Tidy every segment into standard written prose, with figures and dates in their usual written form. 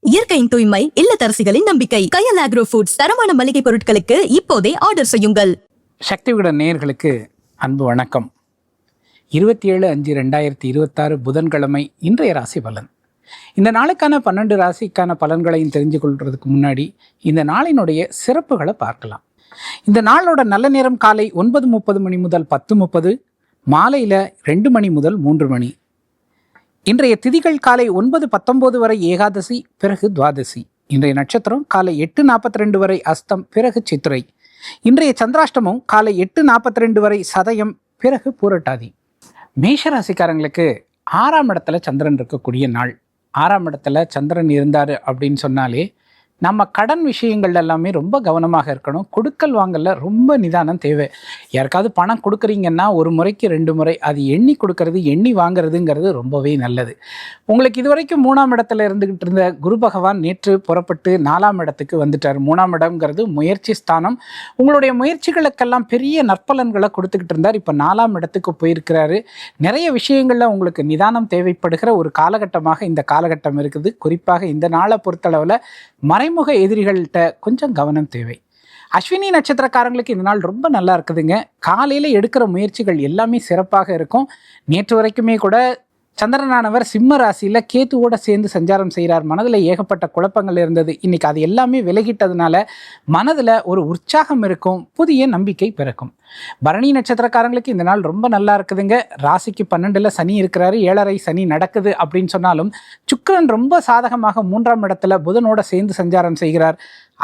இயற்கையின் தூய்மை, இல்லத்தரசிகளின் நம்பிக்கை. கயல் ஆக்ரோ ஃபுட்ஸ். தரமான மளிகை பொருட்களுக்கு இப்போதே ஆர்டர் செய்யுங்கள். சக்தி விகடன் நேயர்களுக்கு அன்பு வணக்கம். 27/5/2026 புதன்கிழமை இன்றைய ராசி பலன். இந்த நாளுக்கான 12 ராசிக்கான பலன்களையும் தெரிஞ்சு கொள்றதுக்கு முன்னாடி இந்த நாளினுடைய சிறப்புகளை பார்க்கலாம். இந்த நாளோட நல்ல நேரம் காலை 9:30 மணி முதல் 10:30, மாலையில் 2 மணி முதல் 3 மணி. இன்றைய திதிகள் காலை 9:19 வரை ஏகாதசி, பிறகு துவாதசி. இன்றைய நட்சத்திரம் காலை 8:42 வரை அஸ்தம், பிறகு சித்திரை. இன்றைய சந்திராஷ்டமம் காலை 8:42 வரை சதயம், பிறகு பூரட்டாதி. மேஷராசிக்காரங்களுக்கு 6ஆம் இடத்துல சந்திரன் இருக்கக்கூடிய நாள். 6ஆம் இடத்துல சந்திரன் இருந்தார் அப்படின்னு சொன்னாலே நம்ம கடன் விஷயங்கள் எல்லாமே ரொம்ப கவனமாக இருக்கணும். கொடுக்கல் வாங்கல ரொம்ப நிதானம் தேவை. யாருக்காவது பணம் கொடுக்குறீங்கன்னா ஒரு முறைக்கு 2 முறை அது எண்ணி கொடுக்கறது, எண்ணி வாங்குறதுங்கிறது ரொம்பவே நல்லது. உங்களுக்கு இதுவரைக்கும் 3ஆம் இடத்துல இருந்துகிட்டு இருந்த குரு பகவான் நேற்று புறப்பட்டு 4ஆம் இடத்துக்கு வந்துட்டார். 3ஆம் இடம்ங்கிறது முயற்சி ஸ்தானம். உங்களுடைய முயற்சிகளுக்கெல்லாம் பெரிய நற்பலன்களை கொடுத்துக்கிட்டு இருந்தார். இப்போ 4ஆம் இடத்துக்கு போயிருக்கிறாரு. நிறைய விஷயங்களில் உங்களுக்கு நிதானம் தேவைப்படுகிற ஒரு காலகட்டமாக இந்த காலகட்டம் இருக்குது. குறிப்பாக இந்த நாளை பொறுத்தளவில் மறைமுக எதிரிகள்கிட்ட கொஞ்சம் கவனம் தேவை. அஸ்வினி நட்சத்திரக்காரங்களுக்கு இந்த நாள் ரொம்ப நல்லா இருக்குதுங்க. காலையில் எடுக்கிற முயற்சிகள் எல்லாமே சிறப்பாக இருக்கும். நேற்று வரைக்குமே கூட சந்திரனானவர் சிம்ம ராசியில் கேத்துவோட சேர்ந்து சஞ்சாரம் செய்கிறார். மனதில் ஏகப்பட்ட குழப்பங்கள் இருந்தது. இன்னைக்கு அது எல்லாமே விலகிட்டதுனால மனதில் ஒரு உற்சாகம் இருக்கும், புதிய நம்பிக்கை பிறக்கும். பரணி நட்சத்திரக்காரங்களுக்கு இந்த நாள் ரொம்ப நல்லா இருக்குதுங்க. ராசிக்கு 12ல் சனி இருக்கிறாரு. 7.5 சனி நடக்குது அப்படின்னு சொன்னாலும் சுக்கிரன் ரொம்ப சாதகமாக 3ஆம் இடத்துல புதனோட சேர்ந்து சஞ்சாரம் செய்கிறார்.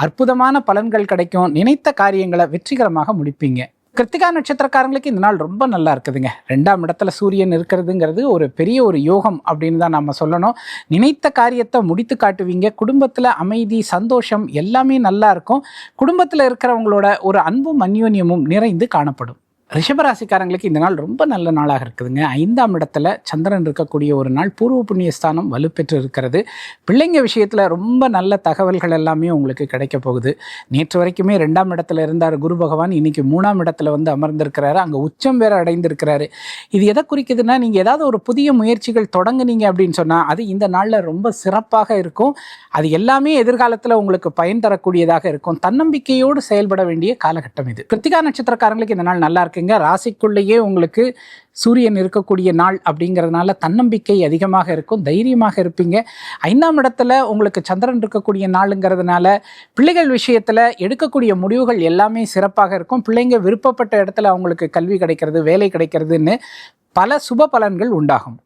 அற்புதமான பலன்கள் கிடைக்கும். நினைத்த காரியங்களை வெற்றிகரமாக முடிப்பீங்க. கிருத்திகா நட்சத்திரக்காரங்களுக்கு இந்த நாள் ரொம்ப நல்லா இருக்குதுங்க. 2ஆம் இடத்துல சூரியன் இருக்கிறதுங்கிறது ஒரு பெரிய ஒரு யோகம் அப்படின்னு தான் நம்ம சொல்லணும். நினைத்த காரியத்தை முடித்து காட்டுவீங்க. குடும்பத்தில் அமைதி, சந்தோஷம் எல்லாமே நல்லா இருக்கும். குடும்பத்தில் இருக்கிறவங்களோட ஒரு அன்பும் அந்யோன்யமும் நிறைந்து காணப்படும். ரிஷபராசிக்காரங்களுக்கு இந்த நாள் ரொம்ப நல்ல நாளாக இருக்குதுங்க. 5ஆம் இடத்துல சந்திரன் இருக்கக்கூடிய ஒரு நாள். பூர்வ புண்ணிய ஸ்தானம் வலுப்பெற்று இருக்கிறது. பிள்ளைங்க விஷயத்தில் ரொம்ப நல்ல தகவல்கள் எல்லாமே உங்களுக்கு கிடைக்க போகுது. நேற்று வரைக்குமே 2ஆம் இடத்துல இருந்தார் குரு பகவான். இன்னைக்கு 3ஆம் இடத்துல வந்து அமர்ந்திருக்கிறாரு. அங்கே உச்சம் வேற அடைந்திருக்கிறாரு. இது எதை குறிக்குதுன்னா, நீங்கள் ஏதாவது ஒரு புதிய முயற்சிகள் தொடங்குனீங்க அப்படின்னு சொன்னால் அது இந்த நாளில் ரொம்ப சிறப்பாக இருக்கும். அது எல்லாமே எதிர்காலத்தில் உங்களுக்கு பயன் தரக்கூடியதாக இருக்கும். தன்னம்பிக்கையோடு செயல்பட வேண்டிய காலகட்டம் இது. கிருத்திகா நட்சத்திரக்காரங்களுக்கு இந்த நாள் நல்லா இருக்கு. ராசிக்குள்ளேயே உங்களுக்கு சூரியன் இருக்கக்கூடிய நாள் அப்படிங்கிறதுனால தன்னம்பிக்கை அதிகமாக இருக்கும். தைரியமாக இருப்பீங்க. 5ஆம் இடத்துல உங்களுக்கு சந்திரன் இருக்கக்கூடிய நாளுங்கிறதுனால பிள்ளைகள் விஷயத்தில் எடுக்கக்கூடிய முடிவுகள் எல்லாமே சிறப்பாக இருக்கும். பிள்ளைங்க விருப்பப்பட்ட இடத்துல அவங்களுக்கு கல்வி கிடைக்கிறது, வேலை கிடைக்கிறதுன்னு பல சுப பலன்கள் உண்டாகும்.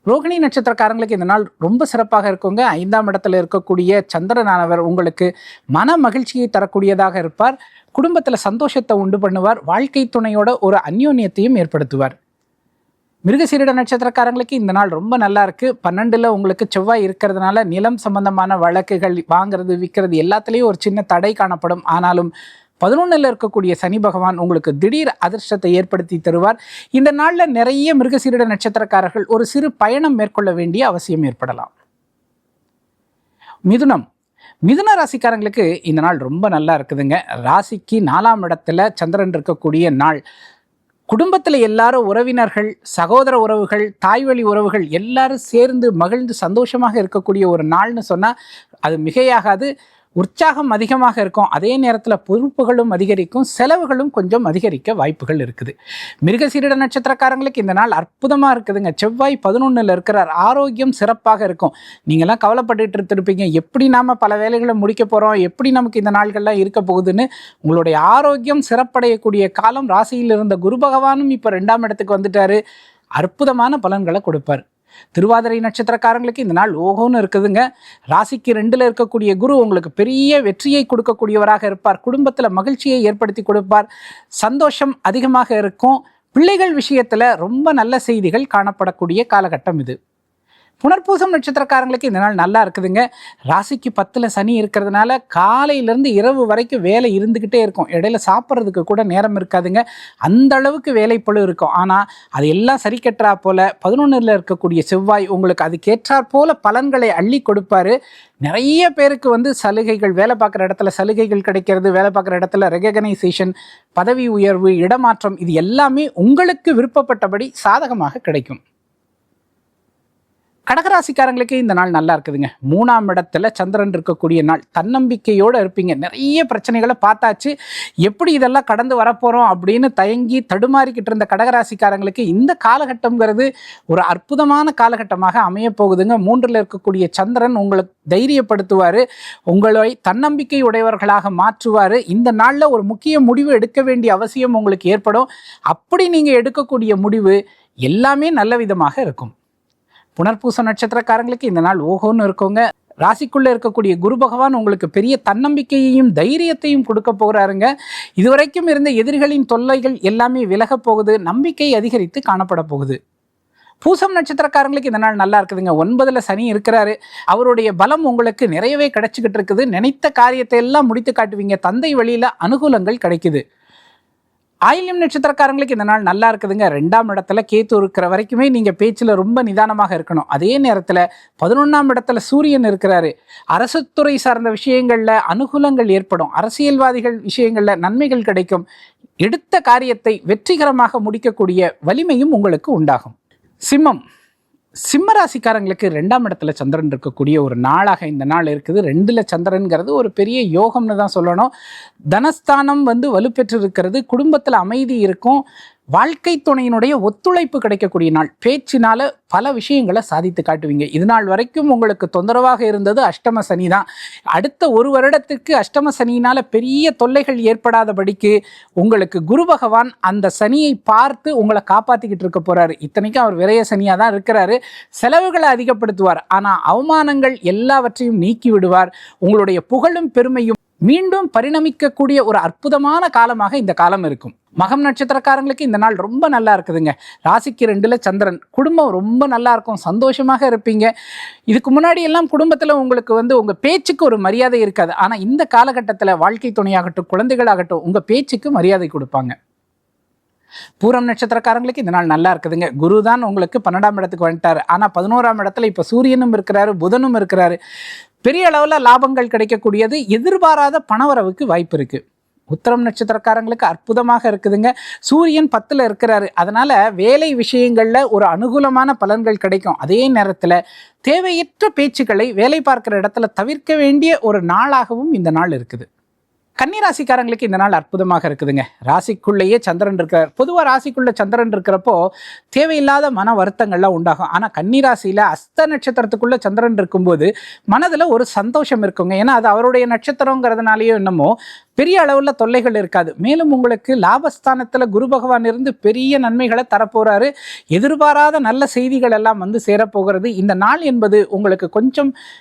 ரோகிணி நட்சத்திரக்காரங்களுக்கு இந்த நாள் ரொம்ப சிறப்பாக இருக்குங்க. 5ஆம் இடத்துல இருக்கக்கூடிய சந்திரனானவர் உங்களுக்கு மன மகிழ்ச்சியை தரக்கூடியதாக இருப்பார். குடும்பத்தில் சந்தோஷத்தை உண்டு பண்ணுவார். வாழ்க்கை துணையோட ஒரு அந்யோன்யத்தையும் ஏற்படுத்துவார். மிருகசீரிட நட்சத்திரக்காரங்களுக்கு இந்த நாள் ரொம்ப நல்லா இருக்கு. 12ல் உங்களுக்கு செவ்வாய் இருக்கிறதுனால நிலம் சம்பந்தமான வழக்குகள் வாங்கிறது, விற்கிறது எல்லாத்துலேயும் ஒரு சின்ன தடை காணப்படும். ஆனாலும் 11ல் இருக்கக்கூடிய சனி பகவான் உங்களுக்கு திடீர் அதிர்ஷ்டத்தை ஏற்படுத்தி தருவார். இந்த நாளில் நிறைய மிருகசீரிட நட்சத்திரக்காரர்கள் ஒரு சிறு பயணம் மேற்கொள்ள வேண்டிய அவசியம் ஏற்படலாம். மிதுன ராசிக்காரங்களுக்கு இந்த நாள் ரொம்ப நல்லா இருக்குதுங்க. ராசிக்கு 4ஆம் இடத்துல சந்திரன் இருக்கக்கூடிய நாள். குடும்பத்தில் எல்லாரும் உறவினர்கள், சகோதர உறவுகள், தாய்வழி உறவுகள் எல்லாரும் சேர்ந்து மகிழ்ந்து சந்தோஷமாக இருக்கக்கூடிய ஒரு நாள்னு சொன்னால் அது மிகையாகாது. உற்சாகம் அதிகமாக இருக்கும். அதே நேரத்தில் பொறுப்புகளும் அதிகரிக்கும், செலவுகளும் கொஞ்சம் அதிகரிக்க வாய்ப்புகள் இருக்குது. மிருகசீரிட நட்சத்திரக்காரங்களுக்கு இந்த நாள் அற்புதமாக இருக்குதுங்க. செவ்வாய் 11ல் இருக்கிறார். ஆரோக்கியம் சிறப்பாக இருக்கும். நீங்கள்லாம் கவலைப்பட்டுட்டு இருப்பீங்க, எப்படி நாம் பல வேலைகளை முடிக்க போகிறோம், எப்படி நமக்கு இந்த நாள்கள்லாம் இருக்க போகுதுன்னு. உங்களுடைய ஆரோக்கியம் சிறப்படையக்கூடிய காலம். ராசியில் இருந்த குரு பகவானும் இப்போ 2ஆம் இடத்துக்கு வந்துட்டாரு. அற்புதமான பலன்களை கொடுப்பார். திருவாதிரை நட்சத்திரக்காரங்களுக்கு இந்த நாள் ஓகோன்னு இருக்குதுங்க. ராசிக்கு 2ல் இருக்கக்கூடிய குரு உங்களுக்கு பெரிய வெற்றியை கொடுக்கக்கூடியவராக இருப்பார். குடும்பத்தில் மகிழ்ச்சியை ஏற்படுத்தி கொடுப்பார். சந்தோஷம் அதிகமாக இருக்கும். பிள்ளைகள் விஷயத்தில் ரொம்ப நல்ல செய்திகள் காணப்படக்கூடிய காலகட்டம் இது. புனர்பூசம் நட்சத்திரக்காரங்களுக்கு இந்த நாள் நல்லா இருக்குதுங்க. ராசிக்கு 10ல் சனி இருக்கிறதுனால காலையிலேருந்து இரவு வரைக்கும் வேலை இருந்துக்கிட்டே இருக்கும். இடையில சாப்பிட்றதுக்கு கூட நேரம் இருக்காதுங்க. அந்த அளவுக்கு வேலைப்பளு இருக்கும். ஆனால் அது எல்லாம் சரி கட்டுறா போல் 11ல் இருக்கக்கூடிய செவ்வாய் உங்களுக்கு அதுக்கேற்றாற் போல பலன்களை அள்ளி கொடுப்பாரு. நிறைய பேருக்கு சலுகைகள், வேலை பார்க்குற இடத்துல சலுகைகள் கிடைக்கிறது, வேலை பார்க்குற இடத்துல ரெகக்னைசேஷன், பதவி உயர்வு, இடமாற்றம், இது எல்லாமே உங்களுக்கு விருப்பப்பட்டபடி சாதகமாக கிடைக்கும். கடகராசிக்காரங்களுக்கு இந்த நாள் நல்லா இருக்குதுங்க. 3ஆம் இடத்துல சந்திரன் இருக்கக்கூடிய நாள். தன்னம்பிக்கையோடு இருப்பீங்க. நிறைய பிரச்சனைகளை பார்த்தாச்சு, எப்படி இதெல்லாம் கடந்து வரப்போகிறோம் அப்படின்னு தயங்கி தடுமாறிக்கிட்டு இருந்த கடகராசிக்காரங்களுக்கு இந்த காலகட்டம்ங்கிறது ஒரு அற்புதமான காலகட்டமாக அமைய போகுதுங்க. 3ல் இருக்கக்கூடிய சந்திரன் உங்களை தைரியப்படுத்துவார், உங்களை தன்னம்பிக்கை உடையவர்களாக மாற்றுவார். இந்த நாளில் ஒரு முக்கிய முடிவு எடுக்க வேண்டிய அவசியம் உங்களுக்கு ஏற்படும். அப்படி நீங்கள் எடுக்கக்கூடிய முடிவு எல்லாமே நல்ல விதமாக இருக்கும். புனர்பூச நட்சத்திரக்காரங்களுக்கு இந்த நாள் ஓஹோன்னு இருக்குங்க. ராசிக்குள்ளே இருக்கக்கூடிய குரு பகவான் உங்களுக்கு பெரிய தன்னம்பிக்கையையும் தைரியத்தையும் கொடுக்க போகிறாருங்க. இதுவரைக்கும் இருந்த எதிரிகளின் தொல்லைகள் எல்லாமே விலக போகுது. நம்பிக்கை அதிகரித்து காணப்பட போகுது. பூசம் நட்சத்திரக்காரங்களுக்கு இந்த நாள் நல்லா இருக்குதுங்க. 9ல் சனி இருக்கிறாரு. அவருடைய பலம் உங்களுக்கு நிறையவே கிடைச்சிக்கிட்டு இருக்குது. நினைத்த காரியத்தை எல்லாம் முடித்து காட்டுவீங்க. தந்தை வழியில் அனுகூலங்கள் கிடைக்குது. ஆயில்யம் நட்சத்திரக்காரங்களுக்கு இந்த நாள் நல்லா இருக்குதுங்க. 2ஆம் இடத்துல கேத்து இருக்கிற வரைக்குமே நீங்கள் பேச்சில் ரொம்ப நிதானமாக இருக்கணும். அதே நேரத்தில் 11ஆம் இடத்துல சூரியன் இருக்கிறாரு. அரசு துறை சார்ந்த விஷயங்களில் அனுகூலங்கள் ஏற்படும். அரசியல்வாதிகள் விஷயங்களில் நன்மைகள் கிடைக்கும். எடுத்த காரியத்தை வெற்றிகரமாக முடிக்கக்கூடிய வலிமையும் உங்களுக்கு உண்டாகும். சிம்ம ராசிக்காரங்களுக்கு 2ஆம் இடத்துல சந்திரன் இருக்கக்கூடிய ஒரு நாளாக இந்த நாள் இருக்குது. 2ல் சந்திரன்கிறது ஒரு பெரிய யோகம்னு தான் சொல்லணும். தனஸ்தானம் வலுப்பெற்று இருக்கிறது. குடும்பத்தில் அமைதி இருக்கும். வாழ்க்கை துணையினுடைய ஒத்துழைப்பு கிடைக்கக்கூடிய நாள். பேச்சினால பல விஷயங்களை சாதித்து காட்டுவீங்க. இது நாள் வரைக்கும் உங்களுக்கு தொந்தரவாக இருந்தது அஷ்டம சனி தான். அடுத்த ஒரு வருடத்துக்கு அஷ்டம சனியினால் பெரிய தொல்லைகள் ஏற்படாதபடிக்கு உங்களுக்கு குரு பகவான் அந்த சனியை பார்த்து உங்களை காப்பாற்றிக்கிட்டு இருக்க போகிறாரு. இத்தனைக்கும் அவர் விரய சனியாக தான் இருக்கிறாரு. செலவுகளை அதிகப்படுத்துவார். ஆனால் அவமானங்கள் எல்லாவற்றையும் நீக்கி விடுவார். உங்களுடைய புகழும் பெருமையும் மீண்டும் பரிணமிக்கக்கூடிய ஒரு அற்புதமான காலமாக இந்த காலம் இருக்கும். மகம் நட்சத்திரக்காரங்களுக்கு இந்த நாள் ரொம்ப நல்லா இருக்குதுங்க. ராசிக்கு 2ல் சந்திரன். குடும்பம் ரொம்ப நல்லா இருக்கும். சந்தோஷமாக இருப்பீங்க. இதுக்கு முன்னாடி எல்லாம் குடும்பத்தில் உங்களுக்கு உங்கள் பேச்சுக்கு ஒரு மரியாதை இருக்காது. ஆனால் இந்த காலகட்டத்தில் வாழ்க்கை துணையாகட்டும், குழந்தைகளாகட்டும், உங்கள் பேச்சுக்கு மரியாதை கொடுப்பாங்க. பூரம் நட்சத்திரக்காரங்களுக்கு இந்த நாள் நல்லா இருக்குதுங்க. குரு தான் உங்களுக்கு 12ஆம் இடத்துக்கு வந்துட்டார். ஆனால் 11ஆம் இடத்துல இப்போ சூரியனும் இருக்கிறாரு, புதனும் இருக்கிறாரு. பெரிய அளவில் லாபங்கள் கிடைக்கக்கூடியது. எதிர்பாராத பணவரவுக்கு வாய்ப்பு இருக்குது. உத்திரம் நட்சத்திரக்காரங்களுக்கு அற்புதமாக இருக்குதுங்க. சூரியன் 10ல் இருக்கிறாரு. அதனால் வேலை விஷயங்களில் ஒரு அனுகூலமான பலன்கள் கிடைக்கும். அதே நேரத்தில் தேவையற்ற பேச்சுக்களை வேலை பார்க்குற இடத்துல தவிர்க்க வேண்டிய ஒரு நாளாகவும் இந்த நாள் இருக்குது. கன்னிராசிக்காரங்களுக்கு இந்த நாள் அற்புதமாக இருக்குதுங்க. ராசிக்குள்ளேயே சந்திரன் இருக்கிறார். பொதுவாக ராசிக்குள்ளே சந்திரன் இருக்கிறப்போ தேவையில்லாத மன வருத்தங்கள்லாம் உண்டாகும். ஆனால் கன்னிராசியில் அஸ்த நட்சத்திரத்துக்குள்ளே சந்திரன் இருக்கும்போது மனதில் ஒரு சந்தோஷம் இருக்குங்க. ஏன்னா அது அவருடைய நட்சத்திரங்கிறதுனாலேயோ என்னமோ பெரிய அளவில் தொல்லைகள் இருக்காது. மேலும் உங்களுக்கு லாபஸ்தானத்தில் குரு பகவான் இருந்து பெரிய நன்மைகளை தரப்போகிறாரு. எதிர்பாராத நல்ல செய்திகள் எல்லாம் சேரப்போகிறது. இந்த நாள் என்பது உங்களுக்கு கொஞ்சம்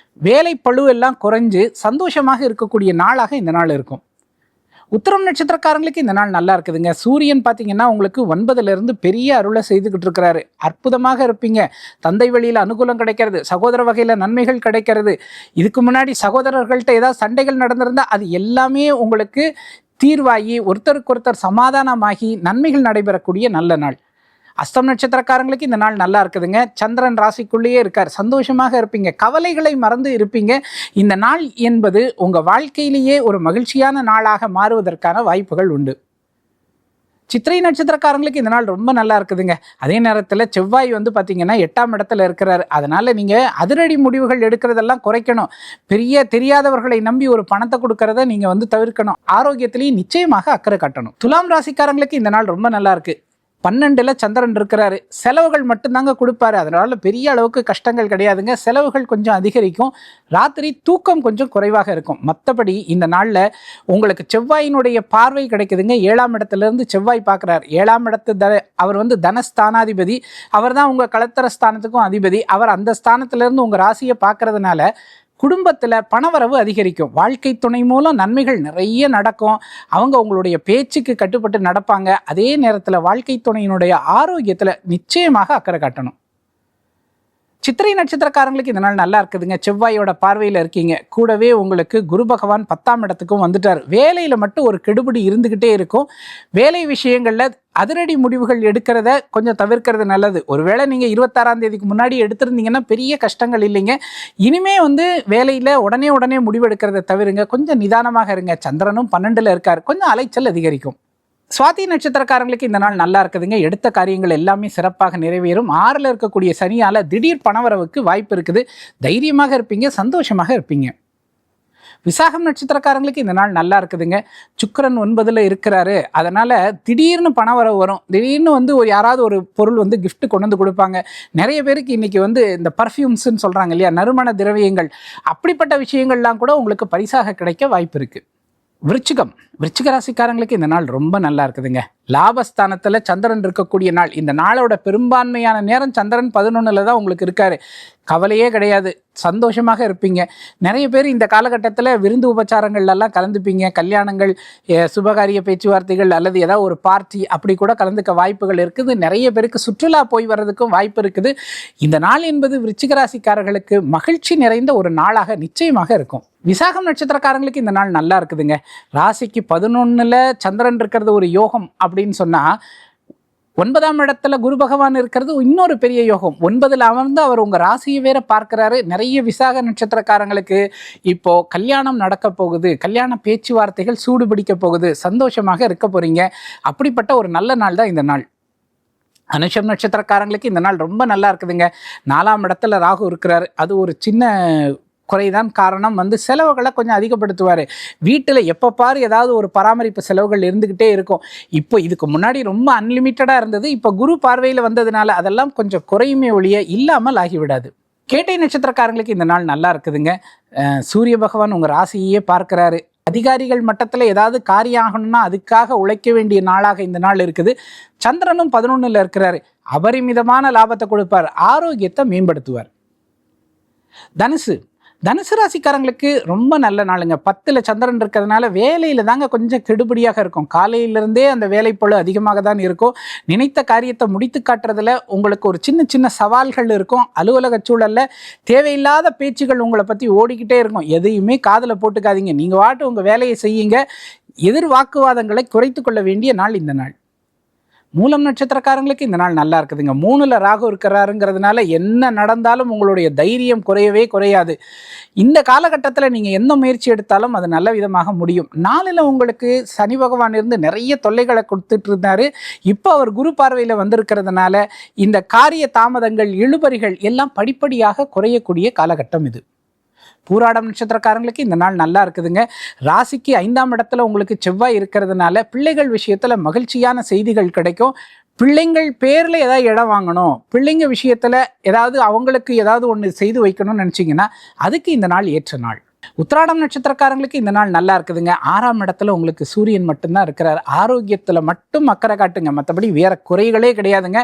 வேலை பளு எல்லாம் குறைஞ்சு சந்தோஷமாக இருக்கக்கூடிய நாளாக இந்த நாள் இருக்கும். உத்திரம் நட்சத்திரக்காரங்களுக்கு இந்த நாள் நல்லா இருக்குதுங்க. சூரியன் பார்த்தீங்கன்னா உங்களுக்கு 9ல் பெரிய அருளை செய்துக்கிட்டு இருக்கிறாரு. அற்புதமாக இருப்பீங்க. தந்தை வழியில் அனுகூலம் கிடைக்கிறது. சகோதர வகையில் நன்மைகள் கிடைக்கிறது. இதுக்கு முன்னாடி சகோதரர்கள்ட்ட ஏதாவது சண்டைகள் நடந்திருந்தால் அது எல்லாமே உங்களுக்கு தீர்வாகி ஒருத்தருக்கொருத்தர் சமாதானமாகி நன்மைகள் நடைபெறக்கூடிய நல்ல நாள். அஸ்தம் நட்சத்திரக்காரங்களுக்கு இந்த நாள் நல்லா இருக்குதுங்க. சந்திரன் ராசிக்குள்ளேயே இருக்கார். சந்தோஷமாக இருப்பீங்க. கவலைகளை மறந்து இருப்பீங்க. இந்த நாள் என்பது உங்கள் வாழ்க்கையிலேயே ஒரு மகிழ்ச்சியான நாளாக மாறுவதற்கான வாய்ப்புகள் உண்டு. சித்திரை நட்சத்திரக்காரங்களுக்கு இந்த நாள் ரொம்ப நல்லா இருக்குதுங்க. அதே நேரத்தில் செவ்வாய் பார்த்தீங்கன்னா 8ஆம் இடத்துல இருக்கிறாரு. அதனால் நீங்கள் அதிரடி முடிவுகள் எடுக்கிறதெல்லாம் குறைக்கணும். பெரிய தெரியாதவர்களை நம்பி ஒரு பணத்தை கொடுக்கறத நீங்கள் தவிர்க்கணும். ஆரோக்கியத்திலையும் நிச்சயமாக அக்கறை காட்டணும். துலாம் ராசிக்காரங்களுக்கு இந்த நாள் ரொம்ப நல்லா இருக்குது. 12ல் சந்திரன் இருக்கிறாரு. செலவுகள் மட்டும்தாங்க கொடுப்பாரு. அதனால பெரிய அளவுக்கு கஷ்டங்கள் கிடையாதுங்க. செலவுகள் கொஞ்சம் அதிகரிக்கும். ராத்திரி தூக்கம் கொஞ்சம் குறைவாக இருக்கும். மற்றபடி இந்த நாளில் உங்களுக்கு செவ்வாயினுடைய பார்வை கிடைக்குதுங்க. 7ஆம் இடத்துலேருந்து செவ்வாய் பார்க்குறார். 7ஆம் இடத்து அவர் தனஸ்தானாதிபதி. அவர் தான் உங்கள் களத்திர ஸ்தானத்துக்கும் அதிபதி. அவர் அந்த ஸ்தானத்திலேருந்து உங்கள் ராசியை பார்க்கறதுனால குடும்பத்தில் பணவரவு அதிகரிக்கும். வாழ்க்கை துணை மூலம் நன்மைகள் நிறைய நடக்கும். அவங்க உங்களுடைய பேச்சுக்கு கட்டுப்பட்டு நடப்பாங்க. அதே நேரத்தில் வாழ்க்கை துணையினுடைய ஆரோக்கியத்தில் நிச்சயமாக அக்கறை காட்டணும். சித்திரை நட்சத்திரக்காரங்களுக்கு இந்த நாள் நல்லா இருக்குதுங்க. செவ்வாயோட பார்வையில் இருக்கீங்க. கூடவே உங்களுக்கு குரு பகவான் 10ஆம் இடத்துக்கும் வந்துட்டார். வேலையில் மட்டும் ஒரு கெடுபிடி இருந்துக்கிட்டே இருக்கும். வேலை விஷயங்களில் அதிரடி முடிவுகள் எடுக்கிறத கொஞ்சம் தவிர்க்கிறது நல்லது. ஒருவேளை நீங்கள் 26ஆம் தேதிக்கு முன்னாடி எடுத்திருந்தீங்கன்னா பெரிய கஷ்டங்கள் இல்லைங்க. இனிமே வேலையில் உடனே முடிவெடுக்கிறத தவிருங்க. கொஞ்சம் நிதானமாக இருங்க. சந்திரனும் 12ல் இருக்கார். கொஞ்சம் அலைச்சல் அதிகரிக்கும். சுவாதி நட்சத்திரக்காரங்களுக்கு இந்த நாள் நல்லா இருக்குதுங்க. எடுத்த காரியங்கள் எல்லாமே சிறப்பாக நிறைவேறும். 6ல் இருக்கக்கூடிய சனியால் திடீர் பணவரவுக்கு வாய்ப்பு இருக்குது. தைரியமாக இருப்பீங்க, சந்தோஷமாக இருப்பீங்க. விசாகம் நட்சத்திரக்காரங்களுக்கு இந்த நாள் நல்லா இருக்குதுங்க. சுக்கிரன் 9ல் இருக்கிறாரு. அதனால் திடீர்னு பணவரவு வரும். திடீர்னு யாராவது ஒரு பொருள் gift கொண்டு வந்து கொடுப்பாங்க. நிறைய பேருக்கு இன்றைக்கி இந்த பர்ஃப்யூம்ஸ்ன்னு சொல்கிறாங்க இல்லையா, நறுமண திரவியங்கள், அப்படிப்பட்ட விஷயங்கள்லாம் கூட உங்களுக்கு பரிசாக கிடைக்க வாய்ப்பு இருக்குது. விருச்சிக ராசிக்காரங்களுக்கு இந்த நாள் ரொம்ப நல்லா இருக்குதுங்க. லாபஸ்தானத்தில் சந்திரன் இருக்கக்கூடிய நாள். இந்த நாளோட பெரும்பான்மையான நேரம் சந்திரன் 11ல் தான் உங்களுக்கு இருக்காரு. கவலையே கிடையாது, சந்தோஷமாக இருப்பீங்க. நிறைய பேர் இந்த காலகட்டத்தில் விருந்து உபச்சாரங்கள்லாம் கலந்துப்பீங்க. கல்யாணங்கள், சுபகாரிய பேச்சுவார்த்தைகள் அல்லது ஏதாவது ஒரு பார்ட்டி அப்படி கூட கலந்துக்க வாய்ப்புகள் இருக்குது. நிறைய பேருக்கு சுற்றுலா போய் வர்றதுக்கும் வாய்ப்பு இருக்குது. இந்த நாள் என்பது விருச்சிக ராசிக்காரர்களுக்கு மகிழ்ச்சி நிறைந்த ஒரு நாளாக நிச்சயமாக இருக்கும். விசாகம் நட்சத்திரக்காரங்களுக்கு இந்த நாள் நல்லா இருக்குதுங்க. ராசிக்கு 11ல் சந்திரன் இருக்கிறது ஒரு யோகம் அப்படின்னு சொன்னால், 9ஆம் இடத்துல குரு பகவான் இருக்கிறது இன்னொரு பெரிய யோகம். 9ல் அமர்ந்து அவர் உங்கள் ராசியை வேற பார்க்கிறாரு. நிறைய விசாக நட்சத்திரக்காரங்களுக்கு இப்போ கல்யாணம் நடக்க போகுது, கல்யாண பேச்சுவார்த்தைகள் சூடு பிடிக்க போகுது, சந்தோஷமாக இருக்க போறீங்க. அப்படிப்பட்ட ஒரு நல்ல நாள் தான் இந்த நாள். அனுஷம் நட்சத்திரக்காரங்களுக்கு இந்த நாள் ரொம்ப நல்லா இருக்குதுங்க. 4ஆம் இடத்துல ராகு இருக்கிறாரு. அது ஒரு சின்ன குறைதான். காரணம் செலவுகளை கொஞ்சம் அதிகப்படுத்துவார். வீட்டில் எப்போ பாரு ஏதாவது ஒரு பராமரிப்பு செலவுகள் இருந்துக்கிட்டே இருக்கும். இப்போ இதுக்கு முன்னாடி ரொம்ப அன்லிமிட்டடாக இருந்தது. இப்போ குரு பார்வையில் வந்ததுனால அதெல்லாம் கொஞ்சம் குறையுமே ஒழிய இல்லாமல் ஆகிவிடாது. கேட்டை நட்சத்திரக்காரங்களுக்கு இந்த நாள் நல்லா இருக்குதுங்க. சூரிய பகவான் உங்கள் ராசியே பார்க்கிறாரு. அதிகாரிகள் மட்டத்தில் ஏதாவது காரியம் ஆகணும்னா அதுக்காக உழைக்க வேண்டிய நாளாக இந்த நாள் இருக்குது. சந்திரனும் 11ல் இருக்கிறாரு. அபரிமிதமான லாபத்தை கொடுப்பார், ஆரோக்கியத்தை மேம்படுத்துவார். தனுசு ராசிக்காரங்களுக்கு ரொம்ப நல்ல நாளுங்க. 10ல் சந்திரன் இருக்கிறதுனால வேலையில் தாங்க கொஞ்சம் கெடுபடியாக இருக்கும். காலையிலிருந்தே அந்த வேலைப்பளு அதிகமாக தான் இருக்கும். நினைத்த காரியத்தை முடித்து காட்டுறதுல உங்களுக்கு ஒரு சின்ன சின்ன சவால்கள் இருக்கும். அலுவலக சூழலில் தேவையில்லாத பேச்சுகள் உங்களை பற்றி ஓடிக்கிட்டே இருக்கும். எதையுமே காதில் போட்டுக்காதீங்க. நீங்கள் வாட்டு உங்கள் வேலையை செய்யுங்க. எதிர் வாக்குவாதங்களை குறைத்து கொள்ள வேண்டிய நாள் இந்த நாள். மூலம் நட்சத்திரக்காரங்களுக்கு இந்த நாள் நல்லா இருக்குதுங்க. 3ல் ராகு இருக்கிறாருங்கிறதுனால என்ன நடந்தாலும் உங்களுடைய தைரியம் குறையவே குறையாது. இந்த காலகட்டத்தில் நீங்கள் எந்த முயற்சி எடுத்தாலும் அது நல்ல விதமாக முடியும். 4ல் உங்களுக்கு சனி பகவான் இருந்து நிறைய தொல்லைகளை கொடுத்துட்டு இருந்தார். இப்போ அவர் குரு பார்வையில் வந்திருக்கிறதுனால இந்த காரிய தாமதங்கள், இழுபறிகள் எல்லாம் படிப்படியாக குறையக்கூடிய காலகட்டம் இது. பூராடம் நட்சத்திரக்காரங்களுக்கு இந்த நாள் நல்லா இருக்குதுங்க. ராசிக்கு 5ஆம் இடத்துல உங்களுக்கு செவ்வாய் இருக்கிறதுனால பிள்ளைகள் விஷயத்தில் மகிழ்ச்சியான செய்திகள் கிடைக்கும். பிள்ளைங்கள் பேரில் ஏதாவது இடம் வாங்கணும், பிள்ளைங்க விஷயத்தில் ஏதாவது அவங்களுக்கு ஏதாவது ஒன்று செய்து வைக்கணும்னு நினச்சிங்கன்னா அதுக்கு இந்த நாள் ஏற்ற நாள். உத்திராடம் நட்சத்திரக்காரங்களுக்கு இந்த நாள் நல்லா இருக்குதுங்க. 6ஆம் இடத்துல உங்களுக்கு சூரியன் மட்டும்தான் இருக்கிறார். ஆரோக்கியத்தில் மட்டும் அக்கறை காட்டுங்க, மற்றபடி வேற குறைகளே கிடையாதுங்க.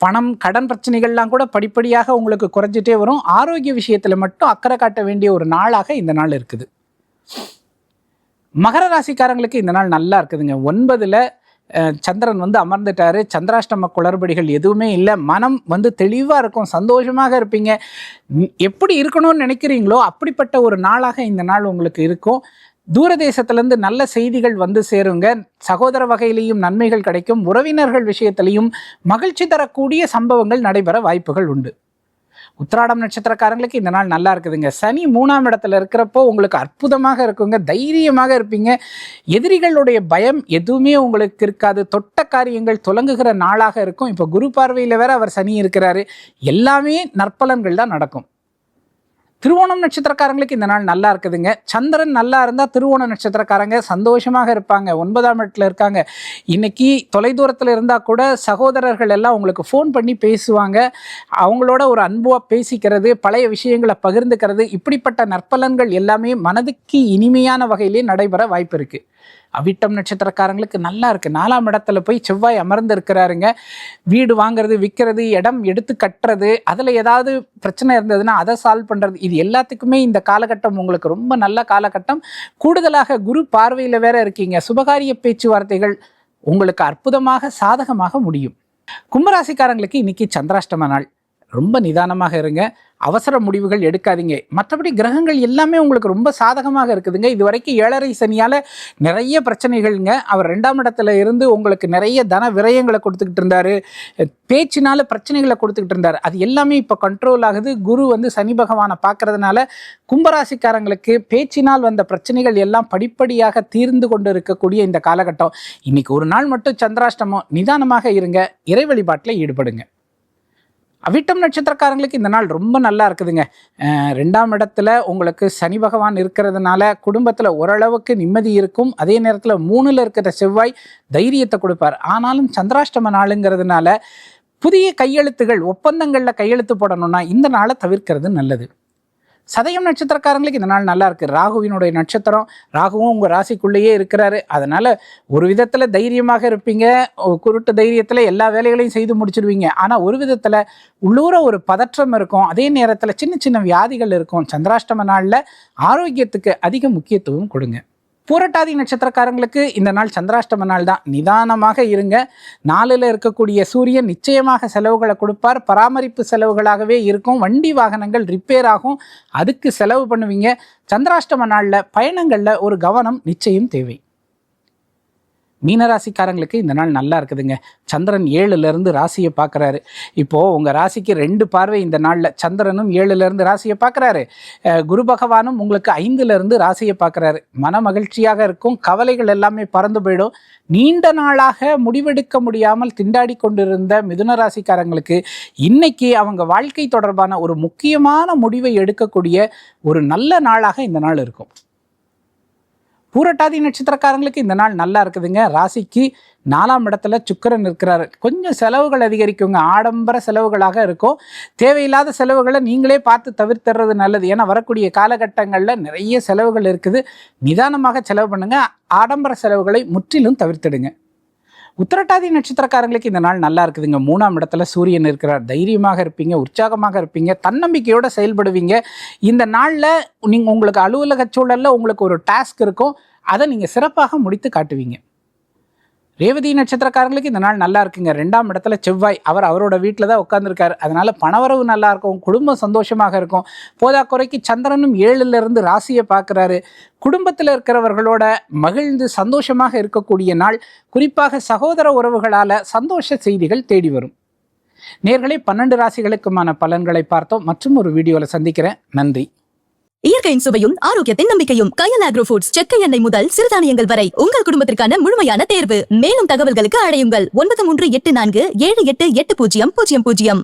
பணம், கடன் பிரச்சனைகள்லாம் கூட படிப்படியாக உங்களுக்கு குறைஞ்சிட்டே வரும். ஆரோக்கிய விஷயத்தில் மட்டும் அக்கறை காட்ட வேண்டிய ஒரு நாளாக இந்த நாள் இருக்குது. மகர ராசிக்காரங்களுக்கு இந்த நாள் நல்லா இருக்குதுங்க. 9ல் சந்திரன் அமர்ந்துட்டாரு. சந்திராஷ்டம குளறுபடிகள் எதுவுமே இல்லை. மனம் தெளிவாக இருக்கும், சந்தோஷமாக இருப்பீங்க. எப்படி இருக்கணும்னு நினைக்கிறீங்களோ அப்படிப்பட்ட ஒரு நாளாக இந்த நாள் உங்களுக்கு இருக்கும். தூரதேசத்திலேருந்து நல்ல செய்திகள் சேருங்க. சகோதர வகையிலையும் நன்மைகள் கிடைக்கும். உறவினர்கள் விஷயத்திலையும் மகிழ்ச்சி தரக்கூடிய சம்பவங்கள் நடைபெற வாய்ப்புகள் உண்டு. உத்திராடம் நட்சத்திரக்காரங்களுக்கு இந்த நாள் நல்லா இருக்குதுங்க. சனி 3ஆம் இடத்துல இருக்கிறப்போ உங்களுக்கு அற்புதமாக இருக்குங்க. தைரியமாக இருப்பீங்க. எதிரிகளுடைய பயம் எதுவுமே உங்களுக்கு இருக்காது. தொட்ட காரியங்கள் துலங்குகிற நாளாக இருக்கும். இப்போ குரு பார்வையில் வேற அவர் சனி இருக்கிறாரு. எல்லாமே நற்பலன்கள் தான் நடக்கும். திருவோணம் நட்சத்திரக்காரங்களுக்கு இந்த நாள் நல்லா இருக்குதுங்க. சந்திரன் நல்லா இருந்தால் திருவோண நட்சத்திரக்காரங்க சந்தோஷமாக இருப்பாங்க. 9ஆம் இடத்துல இருக்காங்க. இன்னைக்கு தொலைதூரத்தில் இருந்தால் கூட சகோதரர்கள் எல்லாம் உங்களுக்கு ஃபோன் பண்ணி பேசுவாங்க. அவங்களோட ஒரு அன்புவாக பேசிக்கிறது, பழைய விஷயங்களை பகிர்ந்துக்கிறது, இப்படிப்பட்ட நற்பலன்கள் எல்லாமே மனதுக்கு இனிமையான வகையிலே நடைபெற வாய்ப்பு இருக்குது. அவிட்டம் நட்சத்திரக்காரங்களுக்கு நல்லா இருக்குது. 4ஆம் இடத்துல போய் செவ்வாய் அமர்ந்து இருக்கிறாருங்க. வீடு வாங்குறது, விற்கிறது, இடம் எடுத்து கட்டுறது, அதில் ஏதாவது பிரச்சனை இருந்ததுன்னா அதை சால்வ் பண்ணுறது, இது எல்லாத்துக்குமே இந்த காலகட்டம் உங்களுக்கு ரொம்ப நல்ல காலகட்டம். கூடுதலாக குரு பார்வையில் வேற இருக்கீங்க. சுபகாரிய பேச்சுவார்த்தைகள் உங்களுக்கு அற்புதமாக சாதகமாக முடியும். கும்பராசிக்காரங்களுக்கு இன்னைக்கு சந்திராஷ்டம நாள். ரொம்ப நிதானமாக இருங்க. அவசர முடிவுகள் எடுக்காதீங்க. மற்றபடி கிரகங்கள் எல்லாமே உங்களுக்கு ரொம்ப சாதகமாக இருக்குதுங்க. இது வரைக்கும் 7.5 சனியால் நிறைய பிரச்சனைகள்ங்க. அவர் 2ஆம் இடத்துல இருந்து உங்களுக்கு நிறைய தன விரயங்களை கொடுத்துக்கிட்டு இருந்தார், பேச்சினால பிரச்சனைகளை கொடுத்துக்கிட்டு இருந்தார். அது எல்லாமே இப்போ கண்ட்ரோல் ஆகுது. குரு வந்து சனி பகவானை பார்க்கறதுனால கும்பராசிக்காரங்களுக்கு பேச்சினால் வந்த பிரச்சனைகள் எல்லாம் படிப்படியாக தீர்ந்து கொண்டு இருக்கக்கூடிய இந்த காலகட்டம். இன்னைக்கு ஒரு நாள் மட்டும் சந்திராஷ்டமம், நிதானமாக இருங்க, இறை வழிபாட்டில் ஈடுபடுங்க. அவிட்டம் நட்சத்திரக்காரங்களுக்கு இந்த நாள் ரொம்ப நல்லா இருக்குதுங்க. 2ஆம் இடத்துல உங்களுக்கு சனி பகவான் இருக்கிறதுனால குடும்பத்தில் ஓரளவுக்கு நிம்மதி இருக்கும். அதே நேரத்தில் 3ல் இருக்கிற செவ்வாய் தைரியத்தை கொடுப்பார். ஆனாலும் சந்திராஷ்டம நாளுங்கிறதுனால புதிய கையெழுத்துகள், ஒப்பந்தங்களில் கையெழுத்து போடணும்னா இந்த நாளை தவிர்க்கிறது நல்லது. சதயம் நட்சத்திரக்காரங்களுக்கு இந்த நாள் நல்லா இருக்கு. ராகுவினுடைய நட்சத்திரம், ராகுவும் உங்கள் ராசிக்குள்ளேயே இருக்கிறாரு. அதனால ஒரு விதத்தில் தைரியமாக இருப்பீங்க. குருட்டு தைரியத்தில் எல்லா வேலைகளையும் செய்து முடிச்சிடுவீங்க. ஆனால் ஒரு விதத்தில் உள்ளூர ஒரு பதற்றம் இருக்கும். அதே நேரத்தில் சின்ன சின்ன வியாதிகள் இருக்கும். சந்திராஷ்டம நாளில் ஆரோக்கியத்துக்கு அதிக முக்கியத்துவம் கொடுங்க. பூரட்டாதி நட்சத்திரக்காரங்களுக்கு இந்த நாள் சந்திராஷ்டம நாள் தான். நிதானமாக இருங்க. 4ல் இருக்கக்கூடிய சூரியன் நிச்சயமாக செலவுகளை கொடுப்பார். பராமரிப்பு செலவுகளாகவே இருக்கும். வண்டி வாகனங்கள் ரிப்பேர் ஆகும், அதுக்கு செலவு பண்ணுவீங்க. சந்திராஷ்டம நாளில் பயணங்களில் ஒரு கவனம் நிச்சயம் தேவை. மீனராசிக்காரங்களுக்கு இந்த நாள் நல்லா இருக்குதுங்க. சந்திரன் 7லிருந்து ராசியை பார்க்குறாரு. இப்போது உங்கள் ராசிக்கு 2 பார்வை இந்த நாளில். சந்திரனும் 7லிருந்து ராசியை பார்க்குறாரு. குரு பகவானும் உங்களுக்கு 5லிருந்து ராசியை பார்க்குறாரு. மன மகிழ்ச்சியாக இருக்கும். கவலைகள் எல்லாமே பறந்து போயிடும். நீண்ட நாளாக முடிவெடுக்க முடியாமல் திண்டாடி கொண்டிருந்த மிதுன ராசிக்காரங்களுக்கு இன்னைக்கு அவங்க வாழ்க்கை தொடர்பான ஒரு முக்கியமான முடிவை எடுக்கக்கூடிய ஒரு நல்ல நாளாக இந்த நாள் இருக்கும். பூரட்டாதி நட்சத்திரக்காரங்களுக்கு இந்த நாள் நல்லா இருக்குதுங்க. ராசிக்கு 4ஆம் இடத்துல சுக்கிரன் இருக்கிறாரு. கொஞ்சம் செலவுகள் அதிகரிக்குங்க. ஆடம்பர செலவுகளாக இருக்கும். தேவையில்லாத செலவுகளை நீங்களே பார்த்து தவிர்த்துறது நல்லது. ஏன்னா வரக்கூடிய காலகட்டங்களில் நிறைய செலவுகள் இருக்குது. நிதானமாக செலவு பண்ணுங்க. ஆடம்பர செலவுகளை முற்றிலும் தவிர்த்துடுங்க. உத்திரட்டாதி நட்சத்திரக்காரங்களுக்கு இந்த நாள் நல்லா இருக்குதுங்க. 3ஆம் இடத்துல சூரியன் இருக்கிறார். தைரியமாக இருப்பீங்க, உற்சாகமாக இருப்பீங்க, தன்னம்பிக்கையோடு செயல்படுவீங்க. இந்த நாளில் நீங்கள் உங்களுக்கு அலுவலக சூழலில் உங்களுக்கு ஒரு டாஸ்க் இருக்கும். அதை நீங்கள் சிறப்பாக முடித்து காட்டுவீங்க. ரேவதி நட்சத்திரக்காரங்களுக்கு இந்த நாள் நல்லா இருக்குங்க. 2ஆம் இடத்துல செவ்வாய், அவரோட வீட்டில் தான் உட்காந்துருக்காரு. அதனால பணவரவு நல்லா இருக்கும். குடும்பம் சந்தோஷமாக இருக்கும். போதாக்குறைக்கு சந்திரனும் 7லிருந்து ராசியை பார்க்குறாரு. குடும்பத்தில் இருக்கிறவர்களோட மகிழ்ந்து சந்தோஷமாக இருக்கக்கூடிய நாள். குறிப்பாக சகோதர உறவுகளால் சந்தோஷ செய்திகள் தேடி வரும். நேர்களே, 12 ராசிகளுக்குமான பலன்களை பார்த்தோம். மற்றும் ஒரு வீடியோவில் சந்திக்கிறேன். நன்றி. இயற்கையின் சுவையும் ஆரோக்கியத்தின் நம்பிக்கையும் கயல் ஆக்ரோ ஃபுட்ஸ். செக்கை எண்ணெய் முதல் சிறுதானியங்கள் வரை உங்கள் குடும்பத்திற்கான முழுமையான தேர்வு. மேலும் தகவல்களுக்கு அழையுங்கள் 9384788000.